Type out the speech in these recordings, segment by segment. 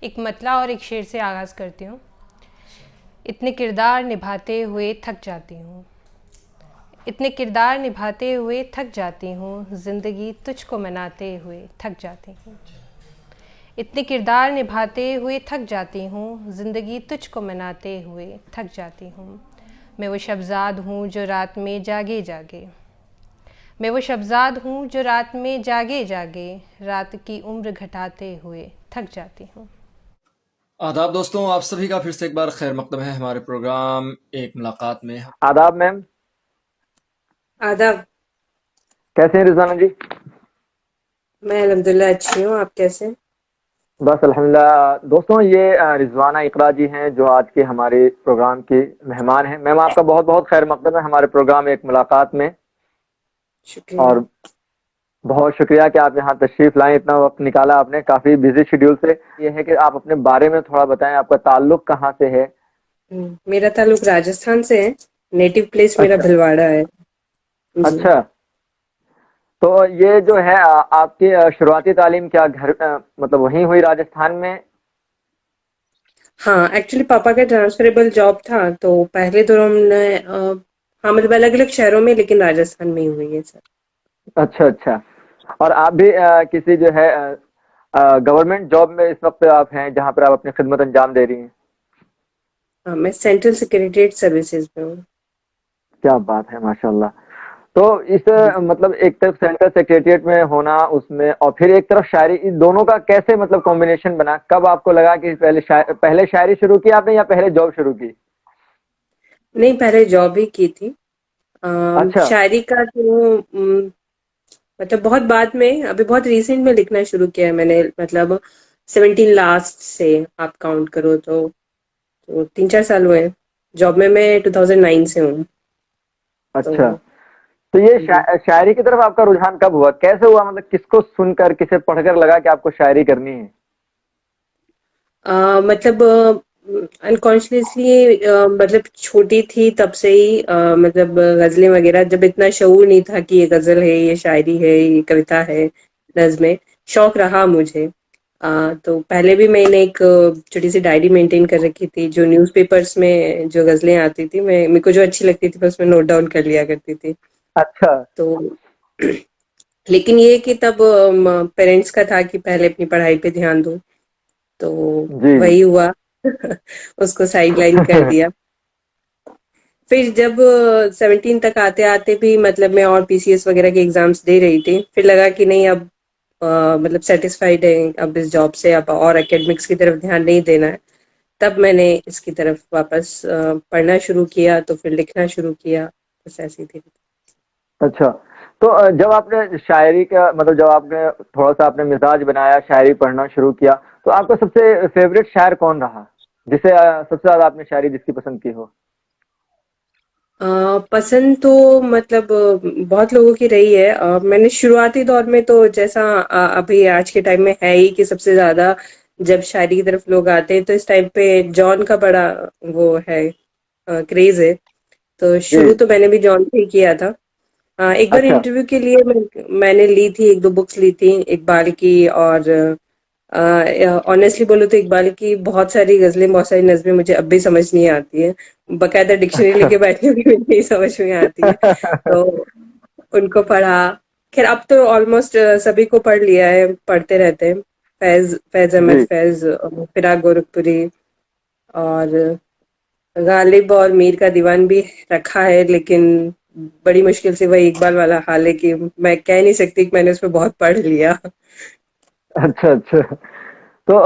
एक मतला और एक शेर से आगाज़ करती हूँ। इतने किरदार निभाते हुए थक जाती हूँ, इतने किरदार निभाते हुए थक जाती हूँ, ज़िंदगी तुझको मनाते हुए थक जाती हूँ। इतने किरदार निभाते हुए थक जाती हूँ, ज़िंदगी तुझको मनाते हुए थक जाती हूँ। मैं वो शबज़ाद हूँ जो रात में जागे जागे, मैं वो शबज़ाद हूँ जो रात में जागे जागे, रात की उम्र घटाते हुए थक जाती हूँ। आदाब दोस्तों, आप सभी का फिर से एक बार खैर मकदम है हमारे प्रोग्राम एक मुलाकात में। आदाब मैम। आदाब। कैसे हैं रिजवाना जी? मैं अल्हम्दुलिल्लाह अच्छी हूँ, आप कैसे हैं? बस अल्हम्दुलिल्लाह। दोस्तों, ये रिजवाना इकरा जी हैं जो आज के हमारे प्रोग्राम की मेहमान हैं। मैम, आपका बहुत बहुत खैर मकदम है हमारे प्रोग्राम एक मुलाकात में। शुक्रिया। और बहुत शुक्रिया कि आप यहाँ तशरीफ लाएं, इतना वक्त निकाला आपने काफी बिजी शेड्यूल से। ये है कि आप अपने बारे में थोड़ा बताएं, आपका ताल्लुक कहाँ से है? मेरा ताल्लुक राजस्थान से है। नेटिव प्लेस मेरा अच्छा। भीलवाड़ा है। जी। अच्छा, तो ये जो है आपकी शुरुआती तालीम क्या घर मतलब वहीं हुई राजस्थान में? हाँ, एक्चुअली पापा का ट्रांसफरेबल जॉब था, तो पहले तो हमने हाँ मतलब अलग अलग शहरों में, लेकिन राजस्थान में ही हुई है सर। अच्छा अच्छा। और आप भी किसी जो है गवर्नमेंट जॉब में इस वक्त आप हैं जहां पर आप अपनी खिदमत अंजाम दे रही हैं? हाँ, मैं सेंट्रल सेक्रेटरीट सर्विसेज में हूँ। क्या बात है, माशाल्लाह। तो इस जी। मतलब एक तरफ सेंट्रल सेक्रेटरिएट में होना उसमें और फिर एक तरफ शायरी, इन दोनों का कैसे मतलब कॉम्बिनेशन बना? कब आपको लगा कि पहले शायरी शुरू की आपने या पहले जॉब शुरू की? नहीं, पहले जॉब ही की थी। अच्छा। शायरी का तो मतलब बहुत बाद में, अभी बहुत रिसेंट में लिखना शुरू किया है मैंने। मतलब 17 लास्ट से आप काउंट करो तो 3-4 साल हुए। जॉब में मैं 2009 से हूँ। अच्छा, तो तो ये जी। शायरी की तरफ आपका रुझान कब हुआ, कैसे हुआ? मतलब किसको सुनकर, किसे पढ़कर लगा कि आपको शायरी करनी है? मतलब अनकॉन्शियसली, मतलब छोटी थी तब से ही, मतलब गजलें वगैरह, जब इतना शऊर नहीं था कि ये गजल है, ये शायरी है, ये कविता है, नज्में, शौक रहा मुझे। तो पहले भी मैंने एक छोटी सी डायरी मेंटेन कर रखी थी, जो न्यूज़पेपर्स में जो गजलें आती थी, मैं मेरे को जो अच्छी लगती थी मैं उसमें नोट डाउन कर लिया करती थी। अच्छा। तो लेकिन ये कि तब पेरेंट्स का था कि पहले अपनी पढ़ाई पे ध्यान दो, तो जी जी। वही हुआ। उसको साइड लाइन कर दिया। फिर जब 17 तक आते आते भी, मतलब मैं और पीसीएस वगैरह के एग्जाम्स दे रही थी, फिर लगा कि नहीं, अब मतलब सेटिस्फाइड है अब इस जॉब से, अब और एकेडमिक्स की तरफ ध्यान नहीं देना है। तब मैंने इसकी तरफ वापस पढ़ना शुरू किया, तो फिर लिखना शुरू किया, बस ऐसी थी। अच्छा, तो जब आपने शायरी का मतलब जब आपने थोड़ा सा आपने मिजाज बनाया, शायरी पढ़ना शुरू किया, तो आपका सबसे फेवरेट शायर कौन रहा, जिसे सबसे ज्यादा आपने शायरी जिसकी पसंद की हो? पसंद तो मतलब बहुत लोगों की रही है। मैंने शुरुआती दौर में तो जैसा अभी आज के टाइम में है ही कि सबसे ज्यादा जब शायरी की तरफ लोग आते हैं, तो इस टाइम पे जॉन का बड़ा वो है, क्रेज है। तो जी। शुरू तो मैंने भी जॉन से ही किया था। एक बार अच्छा। इंटरव्यू के लिए मैंने ली थी, एक दो बुक्स ली थी इकबाल की। और ऑनेस्टली बोलूँ तो इकबाल की बहुत सारी गजलें, बहुत सारी नज़में मुझे अब भी समझ नहीं आती है। बकायदा डिक्शनरी अच्छा। लेके बैठी हूँ कि मुझे नहीं समझ में आती है। तो उनको पढ़ा। खैर अब तो ऑलमोस्ट सभी को पढ़ लिया है, पढ़ते रहते हैं। फैज फैज अहमद जी। फैज, फिराक गोरखपुरी, और गालिब और मीर का दीवान भी रखा है, लेकिन बड़ी मुश्किल से वही इकबाल वाला हाल है कि मैं कह नहीं सकती कि मैंने उसमें बहुत पढ़ लिया। अच्छा अच्छा। तो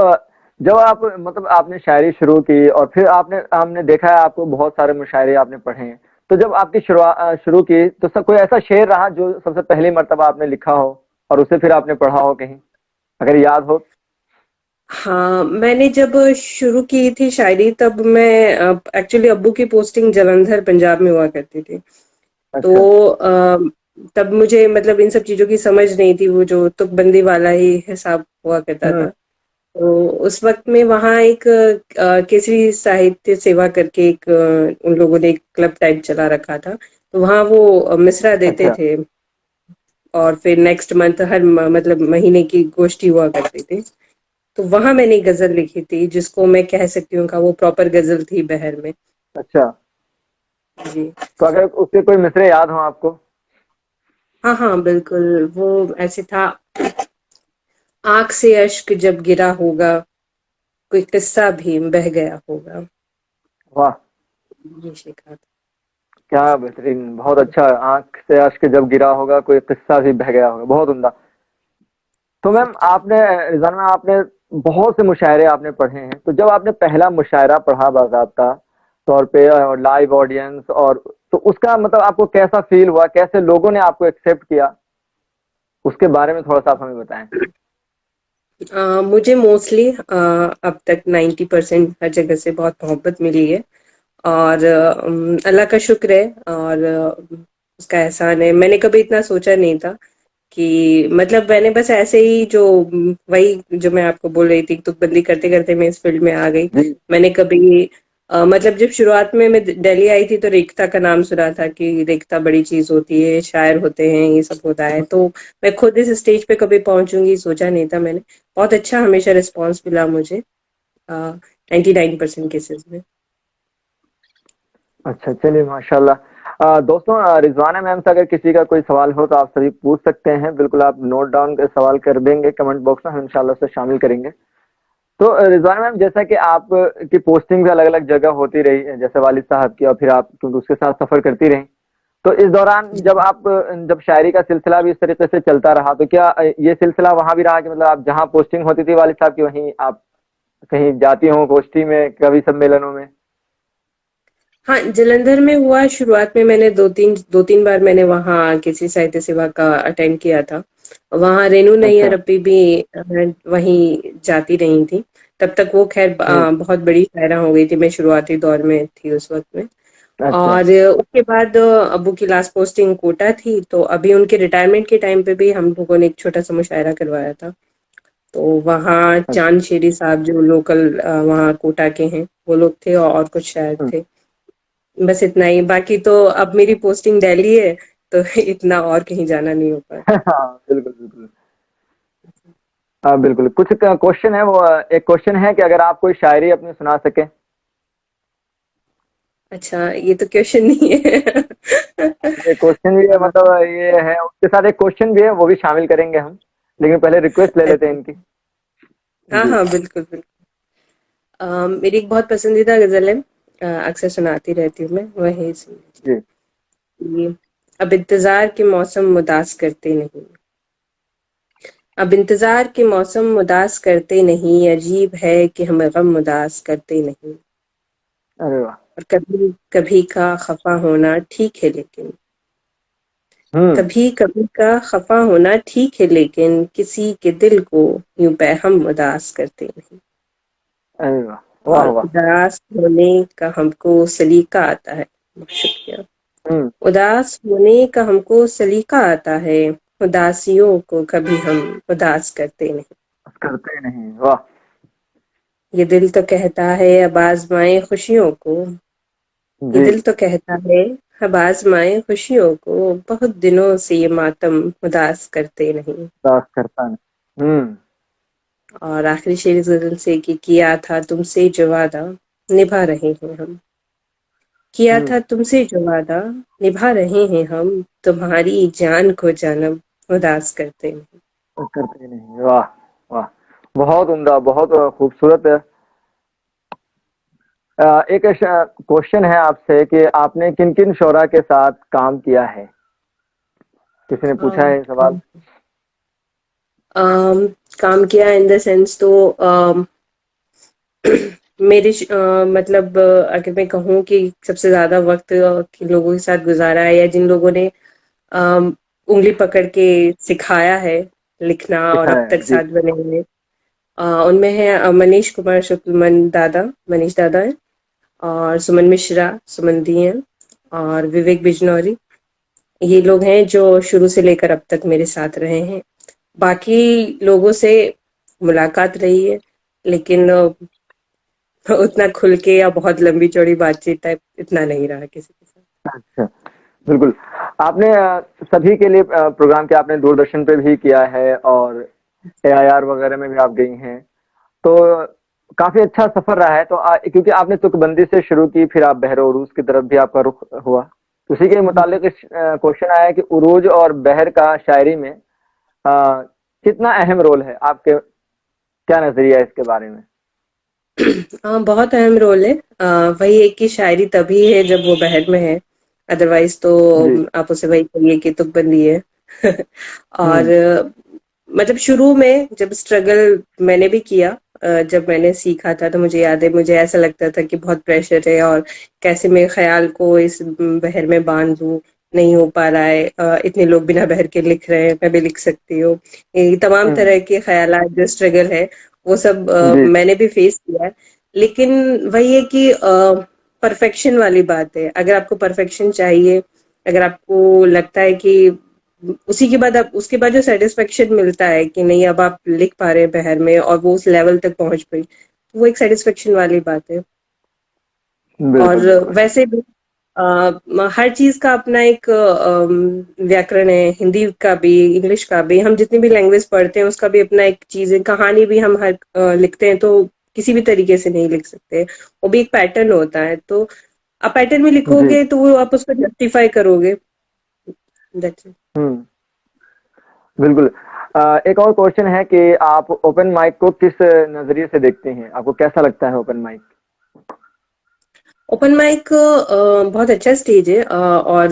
जब आप मतलब आपने शायरी शुरू की और फिर आपने हमने देखा है आपको बहुत सारे मुशायरे आपने पढ़े हैं, तो जब आपकी शुरुआत शुरू की तो सब कोई ऐसा शेर रहा जो सबसे पहली मर्तबा आपने लिखा हो और उसे फिर आपने पढ़ा हो कहीं, अगर याद हो? हाँ, मैंने जब शुरू की थी शायरी, तब मैं एक्चुअली अब्बू की पोस्टिंग जालंधर पंजाब में हुआ करती थी। तो अच्छा। तब मुझे मतलब इन सब चीजों की समझ नहीं थी, वो जो तुकबंदी वाला ही हिसाब हुआ करता हम्म। था। तो उस वक्त में वहाँ एक केसरी साहित्य सेवा करके एक उन लोगों ने एक क्लब टाइप चला रखा था। तो वहाँ वो मिसरा देते अच्छा। थे, और फिर नेक्स्ट मंथ हर मतलब महीने की गोष्ठी हुआ करती थी। तो वहां मैंने एक गजल लिखी थी जिसको मैं कह सकती हूँ का वो प्रॉपर गजल थी बहर में। अच्छा, जी। तो अगर उसके कोई मिसरे याद हो आपको? हाँ हाँ बिल्कुल, वो ऐसे था। आंख से अश्क जब गिरा होगा, कोई किस्सा भी बह गया होगा। वाह, ये लिखा था। क्या बेहतरीन, बहुत अच्छा। आंख से अश्क जब गिरा होगा, कोई किस्सा भी बह गया होगा, बहुत उम्दा। तो मैम शुक्रिया। आपने, रिजवाना मैम, आपने बहुत से मुशायरे आपने पढ़े हैं, तो जब आपने पहला मुशायरा पढ़ा बाकायदा तौर पे और लाइव ऑडियंस, और तो उसका मतलब आपको कैसा फील हुआ, कैसे लोगों ने आपको एक्सेप्ट किया, उसके बारे में थोड़ा सा आप हमें बताएं। मुझे मोस्टली अब तक 90% हर जगह से बहुत मोहब्बत मिली है। और अल्लाह का शुक्र है और उसका एहसान है। मैंने कभी इतना सोचा नहीं था कि मतलब मैंने बस ऐसे ही जो वही जो मैं आपको बोल रही थी, तुकबंदी करते करते मैं इस फील्ड में आ गई। जी। मैंने कभी मतलब जब शुरुआत में मैं दिल्ली आई थी तो रेख्ता का नाम सुना था कि रेख्ता बड़ी चीज होती है, शायर होते हैं, ये सब होता है। तो मैं खुद इस स्टेज पे कभी पहुंचूंगी सोचा नहीं था मैंने। बहुत अच्छा हमेशा रिस्पॉन्स मिला मुझे 99% केसेस में। अच्छा, चलिए माशाल्लाह। दोस्तों, रिजवाना मैम से अगर किसी का कोई सवाल हो तो आप सभी पूछ सकते हैं, बिल्कुल आप नोट डाउन कर सवाल कर देंगे कमेंट बॉक्स में, हम इंशाल्लाह उसे शामिल करेंगे। तो रिजवाना मैम, जैसा कि आप की पोस्टिंग अलग अलग जगह होती रही है, जैसे वालिद साहब की, और फिर आप क्योंकि उसके साथ सफर करती रही, तो इस दौरान जब शायरी का सिलसिला भी इस तरीके से चलता रहा, तो क्या ये सिलसिला वहां भी रहा कि मतलब आप जहाँ पोस्टिंग होती थी वालिद साहब की, वहीं आप कहीं जाती हो गोष्ठी में, कवि सम्मेलनों में? हाँ, जलंधर में हुआ शुरुआत में। मैंने दो तीन बार मैंने वहाँ किसी साहित्य सेवा का अटेंड किया था। वहाँ रेनू अच्छा। नैयर अपी भी वहीं जाती रही थी। तब तक वो खैर हम्म। बहुत बड़ी शायरा हो गई थी। मैं शुरुआती दौर में थी उस वक्त में। अच्छा। और उसके बाद अबू की लास्ट पोस्टिंग कोटा थी, तो अभी उनके रिटायरमेंट के टाइम पे भी हम लोगों ने एक छोटा सा मुशायरा करवाया था। तो वहाँ अच्छा। चांद शेरी साहब जो लोकल वहाँ कोटा के हैं वो लोग थे और कुछ शायर हम्म। थे। बस इतना ही। बाकी तो अब मेरी पोस्टिंग दिल्ली है तो इतना और कहीं जाना नहीं हो पाया। हाँ, बिल्कुल बिल्कुल। हाँ बिल्कुल, कुछ क्वेश्चन है वो, एक क्वेश्चन है कि अगर आप कोई शायरी अपनी सुना सके। अच्छा, ये तो क्वेश्चन नहीं है। ये क्वेश्चन भी है, अ, मतलब ये है, उसके साथ एक क्वेश्चन भी है, वो भी शामिल करेंगे हम, लेकिन पहले रिक्वेस्ट ले लेते हैं इनकी। हाँ जी। हाँ बिल्कुल बिल्कुल। मेरी एक बहुत पसंदीदा गजल है, अक्सर सुनाती रहती हूँ मैं, वही सुन जी। लीजिए। अब इंतजार के मौसम उदास करते नहीं, अब इंतजार के मौसम उदास करते नहीं, अजीब है कि हम गम उदास करते नहीं। अरे वाह। और कभी कभी का खफा होना ठीक है लेकिन, हम्म। कभी कभी का खफा होना ठीक है लेकिन, किसी के दिल को यूं बेहम उदास करते नहीं। अरे वाह, वाह और वाह। उदास होने का हमको सलीका आता है। शुक्रिया। हम्म। उदास होने का हमको सलीका आता है, उदासियों को कभी हम उदास करते नहीं। करते नहीं, वाह। ये दिल तो कहता है अब आजमाए खुशियों को, ये जी। दिल तो कहता है अब आजमाए खुशियों को, बहुत दिनों से ये मातम उदास करते नहीं। दास करता नहीं। हम्म। और आखिरी शेर इस गजल से कि किया था तुमसे जो वादा, निभा रहे हैं हम। किया हम्म। था तुमसे जो वादा, निभा रहे हैं हम, तुम्हारी जान को जानम उदास करते नहीं। करते नहीं, वाह वाह, बहुत उम्दा, बहुत खूबसूरत। एक क्वेश्चन है आपसे कि आपने किन किन शोरा के साथ काम किया है? किसी ने पूछा है ये सवाल। काम अम, काम किया इन द सेंस तो मतलब अगर मैं कहूँ कि सबसे ज्यादा वक्त किन लोगों के साथ गुजारा है या जिन लोगों ने अम, उंगली पकड़ के सिखाया है लिखना और लिखा अब है तक जी। साथ बने हुए, उनमें है मनीष कुमार शुक्लमन दादा, मनीष दादा है। और सुमन मिश्रा, सुमन दी हैं। और विवेक बिजनौरी। ये लोग हैं जो शुरू से लेकर अब तक मेरे साथ रहे हैं। बाकी लोगों से मुलाकात रही है, लेकिन उतना खुल के या बहुत लंबी चौड़ी बातचीत टाइप इतना नहीं रहा किसी के साथ। अच्छा, बिल्कुल। आपने सभी के लिए प्रोग्राम किया, आपने दूरदर्शन पे भी किया है और एआईआर वगैरह में भी आप गई हैं, तो काफी अच्छा सफर रहा है। तो क्योंकि आपने तुकबंदी से शुरू की, फिर आप बहर उरूज की तरफ भी आपका रुख हुआ, उसी के मुतालिक क्वेश्चन आया कि उरूज और बहर का शायरी में कितना अहम रोल है, आपके क्या नजरिया है इसके बारे में? हाँ, बहुत अहम रोल है। वही है कि शायरी तभी है जब वो बहर में है, अदरवाइज तो जी। आप उसे वही कहिए कि तुकबंदी है। और हम्म। मतलब शुरू में जब स्ट्रगल मैंने भी किया, जब मैंने सीखा था तो मुझे याद है, मुझे ऐसा लगता था कि बहुत प्रेशर है और कैसे मैं ख्याल को इस बहर में बांध दूं, नहीं हो पा रहा है। इतने लोग बिना बहर के लिख रहे हैं, मैं भी लिख सकती हूँ। ये तमाम हम्म। तरह के ख्यालात जो स्ट्रगल है वो सब जी। मैंने भी फेस किया है। लेकिन वही है कि परफेक्शन वाली बात है। अगर आपको परफेक्शन चाहिए, अगर आपको लगता है कि उसी के बाद आप उसके बाद जो सेटिस्फेक्शन मिलता है कि नहीं अब आप लिख पा रहे हैं बहर में और वो उस लेवल तक पहुंच गई, तो वो एक सेटिस्फेक्शन वाली बात है। और बिल्कुल बिल्कुल। वैसे भी हर चीज का अपना एक व्याकरण है, हिंदी का भी, इंग्लिश का भी। हम जितनी भी लैंग्वेज पढ़ते हैं उसका भी अपना एक चीज है। कहानी भी हम हर लिखते हैं तो किसी भी तरीके से नहीं लिख सकते, वो भी एक पैटर्न होता है। तो आप पैटर्न में जी। लिखोगे तो वो आप उसको जस्टिफाई करोगे। That's it. हम्म। बिल्कुल। एक और क्वेश्चन है कि आप ओपन माइक को किस नजरिए से देखते हैं, आपको कैसा लगता है ओपन माइक? ओपन माइक बहुत अच्छा स्टेज है। और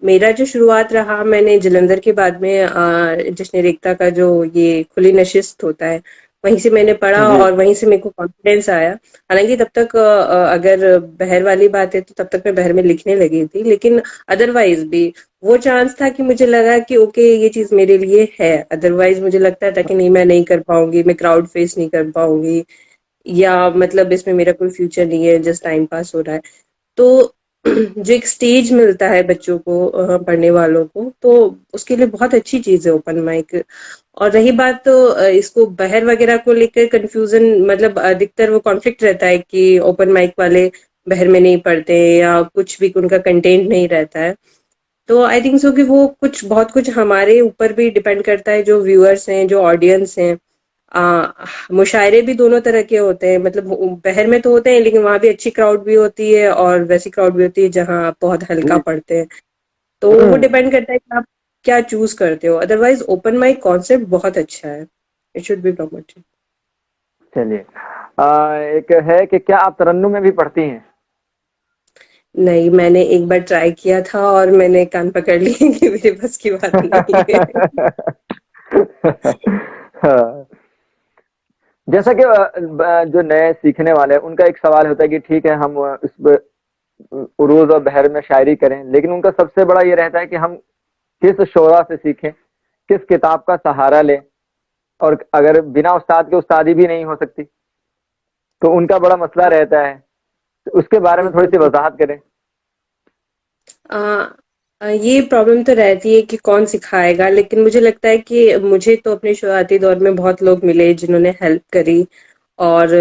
मेरा जो शुरुआत रहा, मैंने जलंधर के बाद में जश्न एकता का जो ये खुली नशिस्त होता है वहीं से मैंने पढ़ा जी। और वहीं से मेरे को कॉन्फिडेंस आया। हालांकि तब तक अगर बहर वाली बात है तो तब तक मैं बहर में लिखने लगी थी, लेकिन अदरवाइज भी वो चांस था कि मुझे लगा कि ओके ये चीज मेरे लिए है। अदरवाइज मुझे लगता था कि नहीं, मैं नहीं कर पाऊंगी, मैं क्राउड फेस नहीं कर पाऊंगी, या मतलब इसमें मेरा कोई फ्यूचर नहीं है, जस्ट टाइम पास हो रहा है। तो जो एक स्टेज मिलता है बच्चों को, पढ़ने वालों को, तो उसके लिए बहुत अच्छी चीज है ओपन माइक। और रही बात तो इसको बहर वगैरह को लेकर कंफ्यूजन, मतलब अधिकतर वो कॉन्फ्लिक्ट रहता है कि ओपन माइक वाले बहर में नहीं पढ़ते या कुछ भी उनका कंटेंट नहीं रहता है। तो आई थिंक सो कि वो कुछ बहुत कुछ हमारे ऊपर भी डिपेंड करता है, जो व्यूअर्स हैं, जो ऑडियंस हैं। मुशायरे भी दोनों तरह के होते हैं, मतलब बहर में तो होते हैं लेकिन वहां भी अच्छी क्राउड भी होती है और वैसी क्राउड भी होती है जहां आप बहुत हल्का जी। पढ़ते हैं। तो वो हम्म। डिपेंड करता है कि आप क्या चूज करते हो। अदरवाइज ओपन माइक कॉन्सेप्ट बहुत अच्छा है, इट शुड बी प्रमोटेड। चलिए। एक है कि क्या आप तरन्नुम में भी पढ़ती हैं? नहीं, मैंने एक बार ट्राई किया था और मैंने कान पकड़ लिए कि मेरे बस की बात नहीं है। हाँ। जैसा कि जो नए सीखने वाले हैं उनका एक सवाल होता है कि ठीक है हम इस उरूज और बहर में शायरी करें, लेकिन उनका सबसे बड़ा ये रहता है कि हम किस शोरा से सीखें, किस किताब का सहारा लें, और अगर बिना उस्ताद के उस्तादी भी नहीं हो सकती, तो उनका बड़ा मसला रहता है। तो उसके बारे में थोड़ी सी बिल्कुल। वजाहत करें। आ, ये प्रॉब्लम तो रहती है कि कौन सिखाएगा, लेकिन मुझे लगता है कि मुझे तो अपने शुरुआती दौर में बहुत लोग मिले जिन्होंने हेल्प करी। और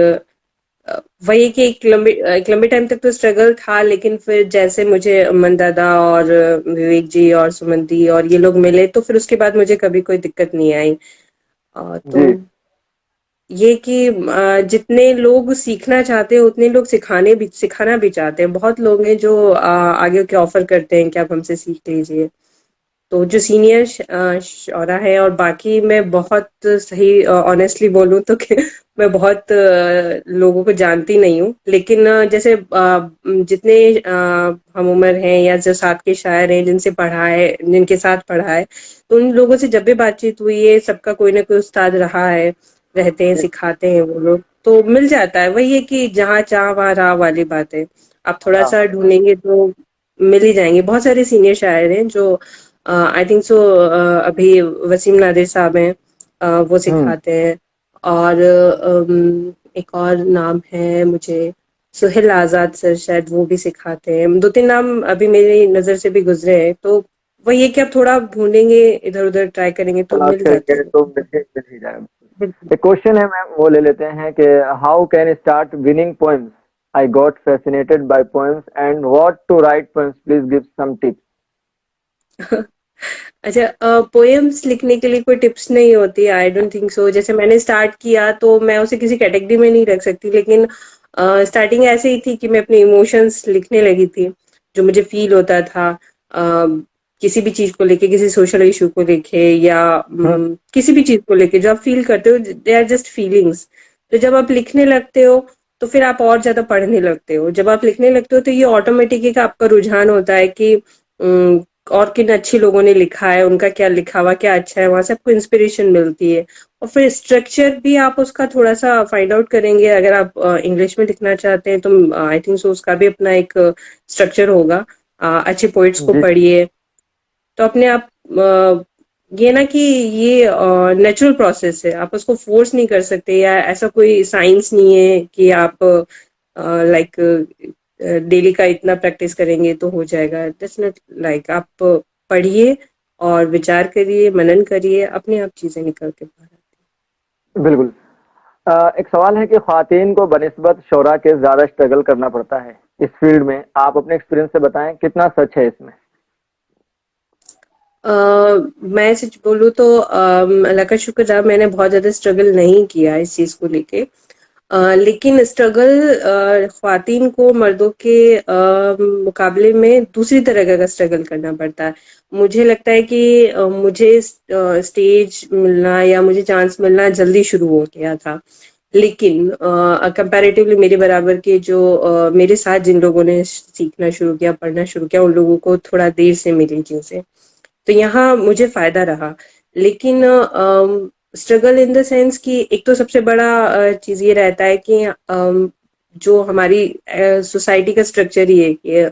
वही कि एक लंबे टाइम तक तो स्ट्रगल था, लेकिन फिर जैसे मुझे अमन दादा और विवेक जी और सुमन दी और ये लोग मिले, तो फिर उसके बाद मुझे कभी कोई दिक्कत नहीं आई। तो जी। ये कि जितने लोग सीखना चाहते हैं उतने लोग सिखाना भी चाहते हैं। बहुत लोग हैं जो आगे के ऑफर करते हैं कि आप हमसे सीख लीजिए। तो जो सीनियर शौरा है, और बाकी मैं बहुत सही ऑनेस्टली बोलूं तो कि मैं बहुत लोगों को जानती नहीं हूँ, लेकिन जैसे जितने हम उम्र हैं या जो साथ के शायर हैं जिनसे पढ़ा है, जिनके साथ पढ़ा है, तो उन लोगों से जब भी बातचीत हुई है, सबका कोई ना कोई उस्ताद रहा है, रहते हैं, सिखाते हैं वो लोग, तो मिल जाता है। वही है कि जहाँ चाह वहाँ राह वाली बात है। आप थोड़ा हाँ। सा ढूंढेंगे तो मिल ही जाएंगे। बहुत सारे सीनियर शायर हैं जो आई थिंक सो अभी वसीम नादिर साहब हैं, वो हम्म। सिखाते हैं। और एक और नाम है मुझे, सुहेल आजाद सर, शायद वो भी सिखाते हैं। दो तीन नाम अभी मेरी नजर से भी गुजरे हैं। तो वही है कि आप थोड़ा ढूंढेंगे, इधर उधर ट्राई करेंगे तो तलाश मिल जाता करेंगे है। तो मिल ही जाएगा। बिल्कुल। एक क्वेश्चन है मैम, वो ले लेते हैं कि how can start winning poems, I got fascinated by poems and what to write poems, please give some tips. अच्छा, पोएम्स लिखने के लिए कोई टिप्स नहीं होती, आई डोंट थिंक सो। जैसे मैंने स्टार्ट किया तो मैं उसे किसी कैटेगरी में नहीं रख सकती, लेकिन स्टार्टिंग ऐसे ही थी कि मैं अपने इमोशंस लिखने लगी थी, जो मुझे फील होता था किसी भी चीज को लेके, किसी सोशल इशू को लेके, या हम्म। किसी भी चीज को लेके जो आप फील करते हो, दे आर जस्ट फीलिंग्स। तो जब आप लिखने लगते हो तो फिर आप और ज्यादा पढ़ने लगते हो। जब आप लिखने लगते हो तो ये ऑटोमेटिक एक आपका रुझान होता है कि और किन अच्छे लोगों ने लिखा है, उनका क्या लिखा हुआ क्या अच्छा है, वहां से आपको इंस्पिरेशन मिलती है। और फिर स्ट्रक्चर भी आप उसका थोड़ा सा फाइंड आउट करेंगे। अगर आप इंग्लिश में लिखना चाहते हैं तो आई थिंक सो उसका भी अपना एक स्ट्रक्चर होगा। अच्छे पोइट्स को जी। पढ़िए तो अपने आप ये ना कि ये नेचुरल प्रोसेस है, आप उसको फोर्स नहीं कर सकते, या ऐसा कोई साइंस नहीं है कि आप लाइक डेली का इतना प्रैक्टिस करेंगे तो हो जाएगा। That's not like. आप पढ़िए और विचार करिए, मनन करिए, अपने आप चीजें निकल के बाहर बिल्कुल। एक सवाल है कि ख्वातीन को बनिस्बत शोरा के ज्यादा स्ट्रगल करना पड़ता है इस फील्ड में। आप अपने एक्सपीरियंस से बताएं कितना सच है इसमें। मैं सच बोलूँ तो अल्लाह का शुक्र रहा, मैंने बहुत ज्यादा स्ट्रगल नहीं किया इस चीज को लेके। लेकिन स्ट्रगल ख्वातीन को मर्दों के मुकाबले में दूसरी तरह का स्ट्रगल करना पड़ता है। मुझे लगता है कि मुझे स्टेज मिलना या मुझे चांस मिलना जल्दी शुरू हो गया था, लेकिन कंपैरेटिवली मेरे बराबर के जो मेरे साथ जिन लोगों ने सीखना शुरू किया, पढ़ना शुरू किया, उन लोगों को थोड़ा देर से मिली चीजें। तो यहाँ मुझे फायदा रहा। लेकिन स्ट्रगल इन द सेंस कि एक तो सबसे बड़ा चीज ये रहता है कि जो हमारी सोसाइटी का स्ट्रक्चर ही है कि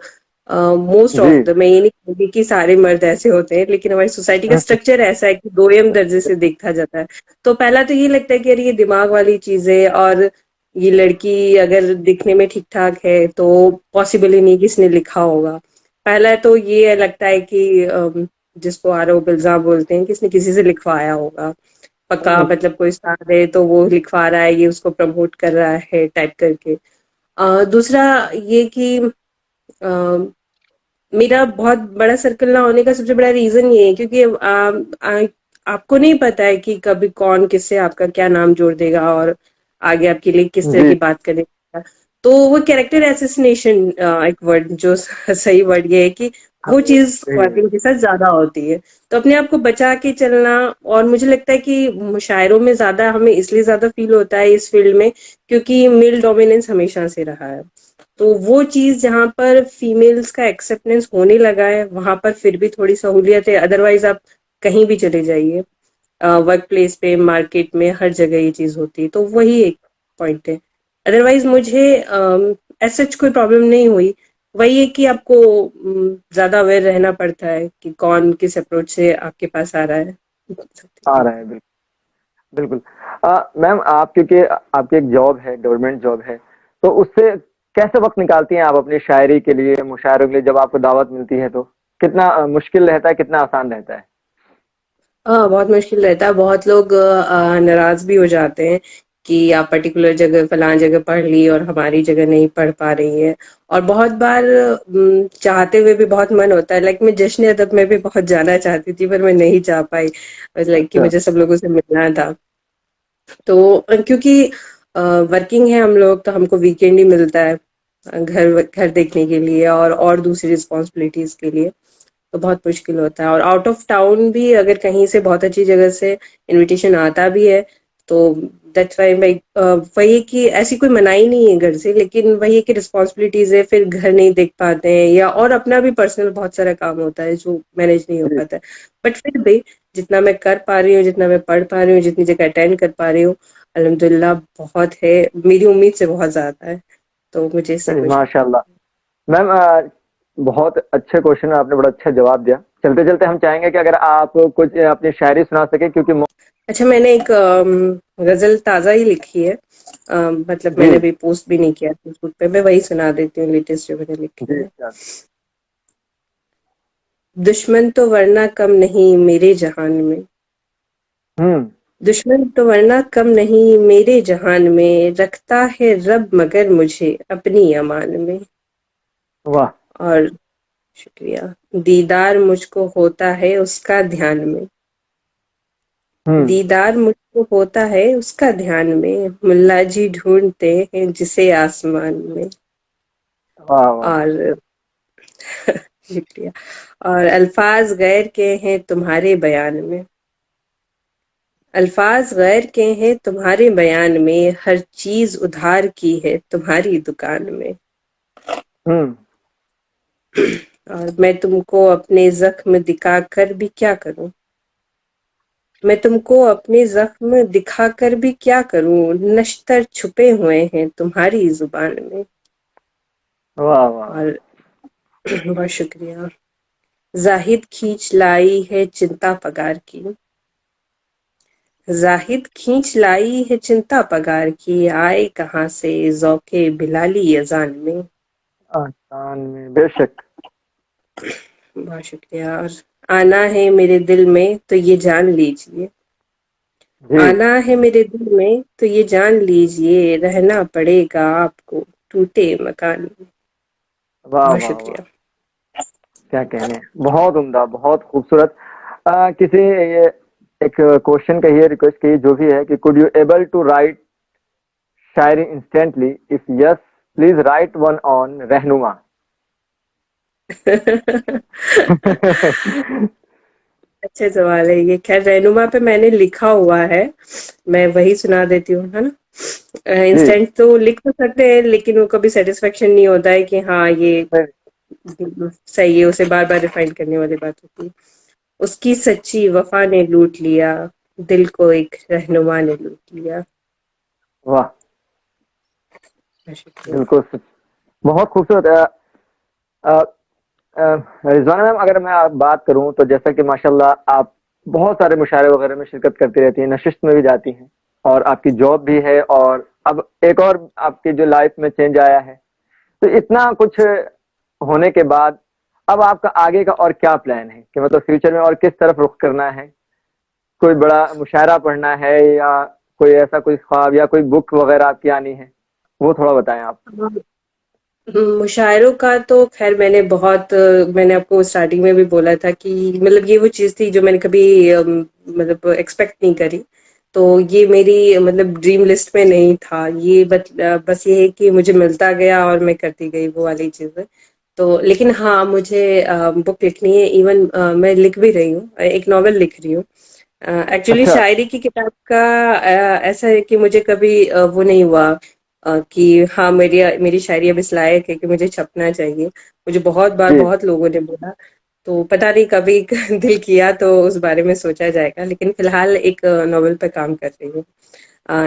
मोस्ट जी। ऑफ द, मैं ये नहीं कहूँगी कि सारे मर्द ऐसे होते हैं, लेकिन हमारी सोसाइटी का स्ट्रक्चर ऐसा है कि दोयम दर्जे से देखा जाता है। तो पहला तो ये लगता है कि अरे ये दिमाग वाली चीज है, और ये लड़की अगर दिखने में ठीक ठाक है तो पॉसिबल ही नहीं कि इसने लिखा होगा। पहला तो ये लगता है कि जिसको आरोप इल्जाम बोलते हैं कि इसने किसी से लिखवाया होगा, पक्का मतलब कोई स्टार है तो वो लिखवा रहा है, ये उसको प्रमोट कर रहा है टाइप करके। दूसरा ये कि मेरा बहुत बड़ा सर्कल ना होने का सबसे बड़ा रीजन ये है क्योंकि आपको नहीं पता है कि कभी कौन किससे आपका क्या नाम जोड़ देगा और आगे आपके लिए किस तरह जी। की बात करेगा। तो वो कैरेक्टर एसेसिनेशन, एक वर्ड जो सही वर्ड ये है कि वो चीज ख्वातीन के साथ ज्यादा होती है। तो अपने आप को बचा के चलना, और मुझे लगता है कि मुशायरों में ज्यादा हमें इसलिए ज्यादा फील होता है इस फील्ड में क्योंकि मेल डोमिनेंस हमेशा से रहा है। तो वो चीज जहां पर फीमेल्स का एक्सेप्टेंस होने लगा है वहां पर फिर भी थोड़ी सहूलियत है। अदरवाइज आप कहीं भी चले जाइए, वर्क प्लेस पे, मार्केट में, हर जगह ये चीज होती है। तो वही एक पॉइंट है। अदरवाइज मुझे ऐसा कोई प्रॉब्लम नहीं हुई। वही है कि आपको ज्यादा अवेयर रहना पड़ता है कि कौन किस अप्रोच से आपके पास आ रहा है। आ रहा है, बिल्कुल। बिल्कुल। मैम, आप क्योंकि आपकी एक जॉब है, गवर्नमेंट जॉब है, तो उससे कैसे वक्त निकालती हैं आप अपनी शायरी के लिए, मुशायरों के लिए? जब आपको दावत मिलती है तो कितना मुश्किल रहता है, कितना आसान रहता है? हाँ, बहुत मुश्किल रहता है। बहुत लोग नाराज भी हो जाते हैं कि आप पर्टिकुलर जगह फलां जगह पढ़ ली और हमारी जगह नहीं पढ़ पा रही है। और बहुत बार चाहते हुए भी बहुत मन होता है। लाइक मैं जश्न अदब में भी बहुत जाना चाहती थी पर मैं नहीं जा पाई, लाइक कि अच्छा। मुझे सब लोगों से मिलना था। तो क्योंकि वर्किंग है हम लोग तो हमको वीकेंड ही मिलता है घर घर देखने के लिए और दूसरी रिस्पॉन्सिबिलिटीज के लिए। तो बहुत मुश्किल होता है। और आउट ऑफ टाउन भी अगर कहीं से बहुत अच्छी जगह से इनविटेशन आता भी है तो दैट्स व्हाई मैं वही है कि ऐसी कोई मनाही नहीं है घर से, लेकिन वही है कि रिस्पॉन्सिबिलिटीज है, फिर घर नहीं देख पाते हैं, या और अपना भी पर्सनल बहुत सारा काम होता है जो मैनेज नहीं हो जी। पाता है। बट फिर भी जितना मैं कर पा रही हूँ, जितना मैं पढ़ पा रही हूँ, जितनी जगह अटेंड कर पा रही हूँ, अल्हम्दुलिल्लाह बहुत है। मेरी उम्मीद से बहुत ज्यादा है, तो मुझे इससे जी, कुछ। माशाल्लाह। मैम, बहुत अच्छे क्वेश्चन, आपने बड़ा अच्छा जवाब दिया। चलते चलते हम चाहेंगे कि अगर आप कुछ अपनी शायरी सुना सके, क्योंकि अच्छा, मैंने एक गजल ताजा ही लिखी है। मतलब जी। मैंने भी पोस्ट भी नहीं किया फेसबुक पे, मैं वही सुना देती हूँ लेटेस्ट जो मैंने लिखी जी। है। दुश्मन तो वरना कम नहीं मेरे जहान में, हम्म। दुश्मन तो वरना कम नहीं मेरे जहान में, रखता है रब मगर मुझे अपनी अमान में। वाह। और शुक्रिया। दीदार मुझको होता है उसका ध्यान में, दीदार मुझको होता है उसका ध्यान में, मुल्ला जी ढूंढते हैं जिसे आसमान में। वाह वाह। और शुक्रिया। और अल्फाज गैर के हैं तुम्हारे बयान में, अल्फाज गैर के हैं तुम्हारे बयान में, हर चीज उधार की है तुम्हारी दुकान में। हम्म। और मैं तुमको अपने जख्म दिखाकर भी क्या करूं, मैं तुमको अपने जख्म दिखाकर भी क्या करूं, नश्तर छुपे हुए हैं तुम्हारी जुबान में। वाह वाह। और बहुत शुक्रिया। जाहिद खींच लाई है चिंता पगार की, जाहिद खींच लाई है चिंता पगार की, आए कहाँ से ज़ौक़े बिलाली अज़ान में। आसान में बेशक। बहुत शुक्रिया। और आना है मेरे दिल में तो ये जान लीजिए, जी। आना है मेरे दिल में तो ये जान लीजिए, रहना पड़ेगा आपको टूटे मकान में। वाह बहुत वाह वाह। शुक्रिया। क्या कहने, बहुत उम्दा, बहुत खूबसूरत। किसी ये एक क्वेश्चन कहिए, रिक्वेस्ट कहिए, जो भी है कि could you able to write shayari instantly, if yes please write one on Rahnuma. अच्छा सवाल है ये। खैर रहनुमा पे मैंने लिखा हुआ है, मैं वही सुना देती हूँ, है ना। जी। इंस्टेंट तो लिख तो सकते हैं, लेकिन वो कभी सेटिस्फेक्शन नहीं होता है कि हाँ ये सही है, उसे बार बार रिफाइन करने वाली बात होती है। उसकी सच्ची वफा ने लूट लिया, दिल को एक रहनुमा ने लूट लिया। वाह, शुक्रिया। बिल्कुल बहुत खूबसूरत। रिजवाना मैम, अगर मैं आप बात करूं तो जैसा कि माशाल्लाह आप बहुत सारे मुशायरे वगैरह में शिरकत करती रहती हैं, नशिस्त में भी जाती हैं, और आपकी जॉब भी है, और अब एक और आपकी जो लाइफ में चेंज आया है, तो इतना कुछ होने के बाद अब आपका आगे का और क्या प्लान है, कि मतलब फ्यूचर में और किस तरफ रुख करना है? कोई बड़ा मुशायरा पढ़ना है, या कोई ऐसा कोई ख्वाब, या कोई बुक वगैरह आपकी आनी है, वो थोड़ा बताएं आप। मुशायरों का तो खैर मैंने आपको स्टार्टिंग में भी बोला था कि मतलब ये वो चीज़ थी जो मैंने कभी मतलब एक्सपेक्ट नहीं करी। तो ये मेरी मतलब ड्रीम लिस्ट में नहीं था ये, बस ये है कि मुझे मिलता गया और मैं करती गई वो वाली चीज़ें। तो लेकिन हाँ, मुझे बुक लिखनी है। इवन मैं लिख भी रही हूँ, एक नॉवेल लिख रही हूँ। एक्चुअली अच्छा। शायरी की किताब का ऐसा है कि मुझे कभी वो नहीं हुआ कि हाँ मेरी मेरी शायरी अब इस लायक है कि मुझे छपना चाहिए। मुझे बहुत बार जी। बहुत लोगों ने बोला, तो पता नहीं कभी दिल किया तो उस बारे में सोचा जाएगा, लेकिन फिलहाल एक नॉवेल पे काम कर रही हूँ।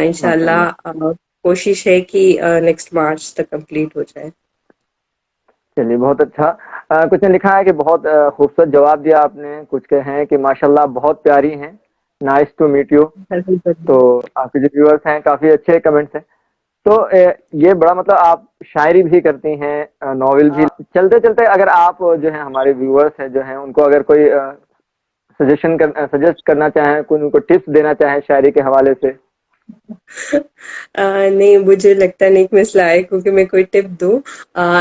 इंशाल्लाह माशाल्लाह। कोशिश है कि नेक्स्ट मार्च तक कंप्लीट हो जाए। चलिए, बहुत अच्छा। कुछ ने लिखा है कि बहुत खूबसूरत जवाब दिया आपने, कुछ के हैं कि माशाल्लाह बहुत प्यारी हैं, नाइस टू मीट यू। तो आपके जो व्यूअर्स हैं, काफी अच्छे कमेंट्स हैं। तो ये बड़ा मतलब आप शायरी भी करती हैं, नॉवेल भी। चलते चलते अगर आप जो है हमारे व्यूअर्स हैं जो हैं, उनको अगर कोई सजेस्ट करना चाहें, कोई उनको टिप्स देना चाहें शायरी के हवाले से। नहीं, मुझे लगता नहीं कि मैं इस लायक हूँ कि मैं कोई टिप दूँ।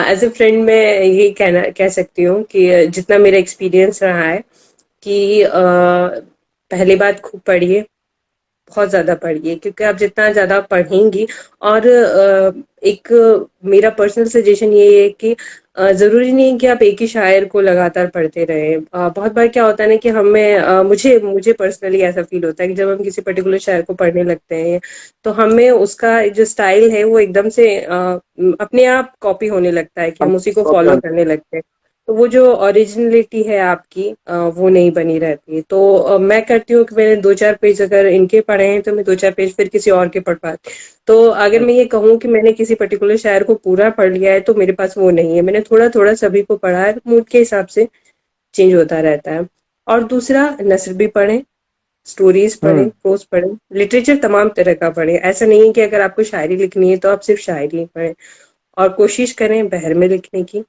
एज ए फ्रेंड मैं यही कह सकती हूँ कि जितना मेरा एक्सपीरियंस रहा है कि पहली बात खूब पढ़िए, बहुत ज़्यादा पढ़िए, क्योंकि आप जितना ज़्यादा पढ़ेंगी और एक मेरा पर्सनल सजेशन ये है कि ज़रूरी नहीं है कि आप एक ही शायर को लगातार पढ़ते रहें। बहुत बार क्या होता है ना कि मुझे मुझे पर्सनली ऐसा फील होता है कि जब हम किसी पर्टिकुलर शायर को पढ़ने लगते हैं तो हमें उसका जो स्टाइल है वो एकदम से अपने आप कॉपी होने लगता है कि हम उसी को फॉलो करने लगते हैं। तो वो जो ओरिजिनलिटी है आपकी वो नहीं बनी रहती है। तो मैं करती हूँ कि मैंने 2-4 पेज अगर इनके पढ़े हैं तो मैं 2-4 पेज फिर किसी और के पढ़ पाती। तो अगर मैं ये कहूँ कि मैंने किसी पर्टिकुलर शायर को पूरा पढ़ लिया है तो मेरे पास वो नहीं है। मैंने थोड़ा थोड़ा सभी को पढ़ा है, मूड के हिसाब से चेंज होता रहता है। और दूसरा, नस्र भी पढ़ें, स्टोरीज पढ़ें, प्रोज पढ़ें, लिटरेचर तमाम तरह का पढ़ें। ऐसा नहीं है कि अगर आपको शायरी लिखनी है तो आप सिर्फ शायरी पढ़ें। और कोशिश करें बहर में लिखने की।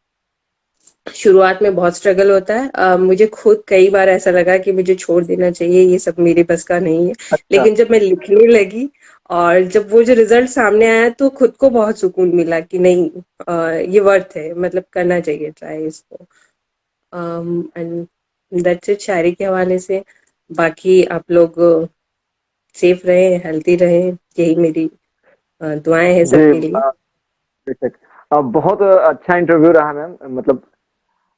शुरुआत में बहुत स्ट्रगल होता है। मुझे खुद कई बार ऐसा लगा कि मुझे छोड़ देना चाहिए, ये सब मेरे बस का नहीं है। अच्छा। लेकिन जब मैं लिखने लगी और जब वो जो रिजल्ट सामने आया तो खुद को बहुत सुकून मिला कि नहीं, ये वर्थ है, मतलब करना चाहिए ट्राई इसको। एंड दैट्स इट शायरी के हवाले से। बाकी आप लोग सेफ रहे, हेल्थी रहे, यही मेरी दुआएं हैं जी सबके लिए। बेशक। बहुत अच्छा इंटरव्यू रहा मैम, मतलब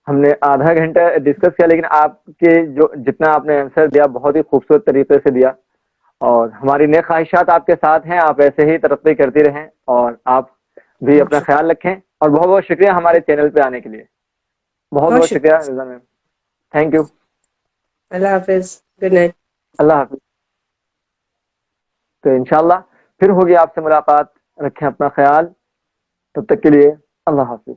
हमने आधा घंटा डिस्कस किया, लेकिन आपके जो जितना आपने आंसर दिया बहुत ही खूबसूरत तरीके से दिया, और हमारी नेक ख्वाहिशात आपके साथ हैं। आप ऐसे ही तरक्की करती रहें, और आप भी अपना ख्याल रखें। और बहुत बहुत शुक्रिया हमारे चैनल पे आने के लिए। बहुत बहुत बहुत शुक्रिया शुक्रिया। रिजा मैम। Thank you. अल्लाह हाफिज, गुड नाइट। अल्लाह हाफिज। तो इंशाल्लाह फिर होगी आपसे मुलाकात। रखें अपना ख्याल, तब तक के लिए अल्लाह हाफिज।